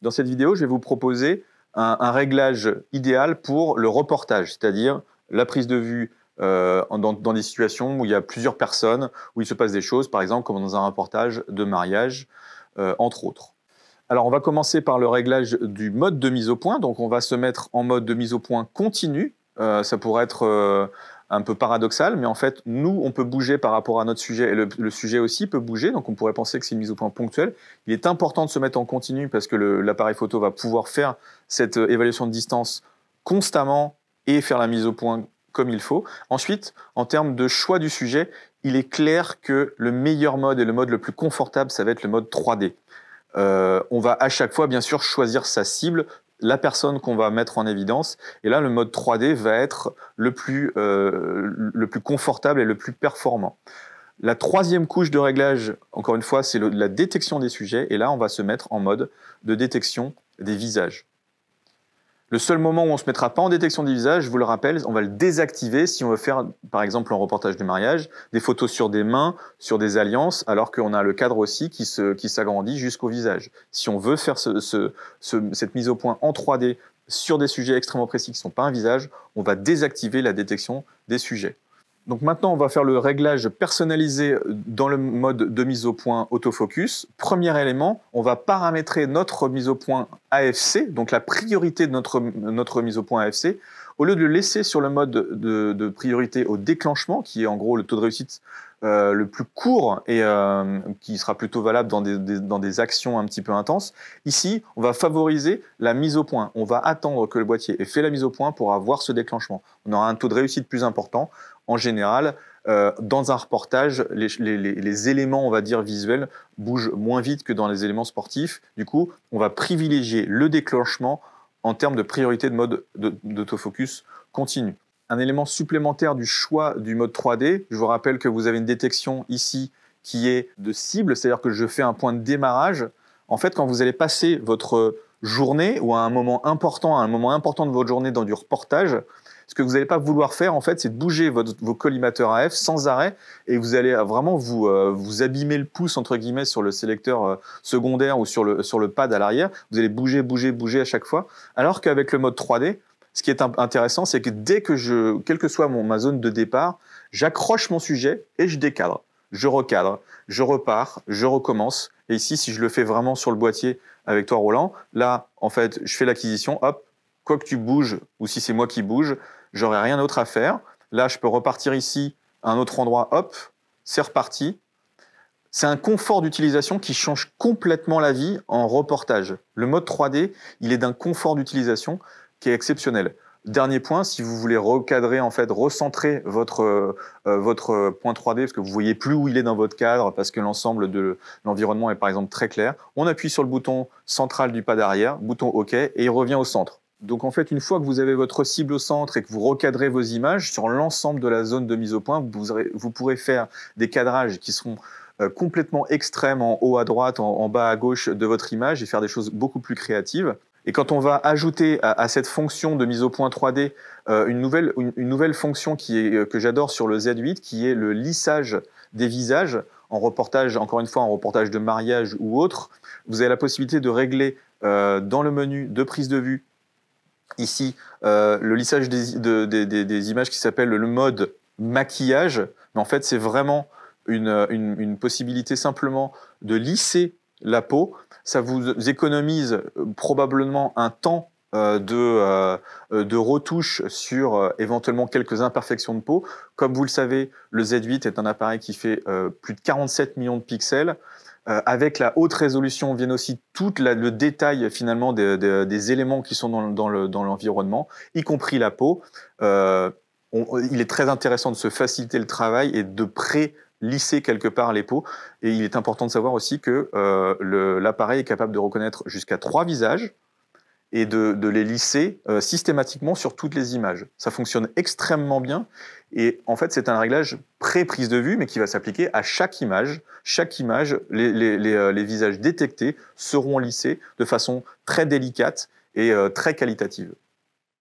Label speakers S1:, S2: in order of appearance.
S1: Dans cette vidéo, je vais vous proposer un réglage idéal pour le reportage, c'est-à-dire la prise de vue dans des situations où il y a plusieurs personnes, où il se passe des choses, par exemple comme dans un reportage de mariage, entre autres. Alors on va commencer par le réglage du mode de mise au point. Donc on va se mettre en mode de mise au point continu. Ça pourrait être un peu paradoxal, mais en fait, nous, on peut bouger par rapport à notre sujet, et le sujet aussi peut bouger, donc on pourrait penser que c'est une mise au point ponctuelle. Il est important de se mettre en continu parce que l'appareil photo va pouvoir faire cette évaluation de distance constamment et faire la mise au point comme il faut. Ensuite, en termes de choix du sujet, il est clair que le meilleur mode et le mode le plus confortable, ça va être le mode 3D. On va à chaque fois, bien sûr, choisir sa cible, la personne qu'on va mettre en évidence. Et là, le mode 3D va être le plus confortable et le plus performant. La troisième couche de réglage, encore une fois, c'est la détection des sujets. Et là, on va se mettre en mode de détection des visages. Le seul moment où on ne se mettra pas en détection des visages, je vous le rappelle, on va le désactiver si on veut faire, par exemple, un reportage de mariage, des photos sur des mains, sur des alliances, alors qu'on a le cadre aussi qui s'agrandit jusqu'au visage. Si on veut faire cette mise au point en 3D sur des sujets extrêmement précis qui ne sont pas un visage, on va désactiver la détection des sujets. Donc maintenant, on va faire le réglage personnalisé dans le mode de mise au point autofocus. Premier élément, on va paramétrer notre mise au point AFC, donc la priorité de notre mise au point AFC. Au lieu de le laisser sur le mode de priorité au déclenchement, qui est en gros le taux de réussite le plus court et qui sera plutôt valable dans des actions un petit peu intenses, ici, on va favoriser la mise au point. On va attendre que le boîtier ait fait la mise au point pour avoir ce déclenchement. On aura un taux de réussite plus important. En général, dans un reportage, les éléments, on va dire, visuels bougent moins vite que dans les éléments sportifs. Du coup, on va privilégier le déclenchement en termes de priorité de mode d'autofocus continu. Un élément supplémentaire du choix du mode 3D, je vous rappelle que vous avez une détection ici qui est de cible, c'est-à-dire que je fais un point de démarrage. En fait, quand vous allez passer votre journée ou à un moment important de votre journée dans du reportage, ce que vous n'allez pas vouloir faire, en fait, c'est de bouger vos collimateurs AF sans arrêt et vous allez vraiment vous abîmer le pouce, entre guillemets, sur le sélecteur secondaire ou sur le pad à l'arrière. Vous allez bouger, bouger, bouger à chaque fois. Alors qu'avec le mode 3D, ce qui est intéressant, c'est que dès que quelle que soit ma zone de départ, j'accroche mon sujet et je décadre. Je recadre, je repars, je recommence. Et ici, si je le fais vraiment sur le boîtier avec toi, Roland, là, en fait, je fais l'acquisition, hop, quoi que tu bouges, ou si c'est moi qui bouge, j'aurai rien d'autre à faire. Là, je peux repartir ici, à un autre endroit, hop, c'est reparti. C'est un confort d'utilisation qui change complètement la vie en reportage. Le mode 3D, il est d'un confort d'utilisation qui est exceptionnel. Dernier point, si vous voulez recadrer, en fait, recentrer votre point 3D, parce que vous ne voyez plus où il est dans votre cadre, parce que l'ensemble de l'environnement est par exemple très clair, on appuie sur le bouton central du pad arrière, bouton OK, et il revient au centre. Donc en fait, une fois que vous avez votre cible au centre et que vous recadrez vos images sur l'ensemble de la zone de mise au point, vous pourrez faire des cadrages qui seront complètement extrêmes en haut à droite, en bas à gauche de votre image et faire des choses beaucoup plus créatives. Et quand on va ajouter à cette fonction de mise au point 3D une nouvelle fonction que j'adore sur le Z8, qui est le lissage des visages en reportage, encore une fois en reportage de mariage ou autre, vous avez la possibilité de régler dans le menu de prise de vue ici le lissage des images qui s'appelle le mode maquillage. Mais en fait, c'est vraiment une possibilité simplement de lisser la peau. Ça vous économise probablement un temps de retouche sur éventuellement quelques imperfections de peau. Comme vous le savez, le Z8 est un appareil qui fait plus de 47 millions de pixels. Avec la haute résolution viennent aussi tout le détail finalement des éléments qui sont dans l'environnement, y compris la peau. Il est très intéressant de se faciliter le travail et de lisser quelque part les peaux. Et il est important de savoir aussi que l'appareil est capable de reconnaître jusqu'à 3 visages et de les lisser systématiquement sur toutes les images. Ça fonctionne extrêmement bien et en fait c'est un réglage pré-prise de vue mais qui va s'appliquer à chaque image. Chaque image, les visages détectés seront lissés de façon très délicate et très qualitative.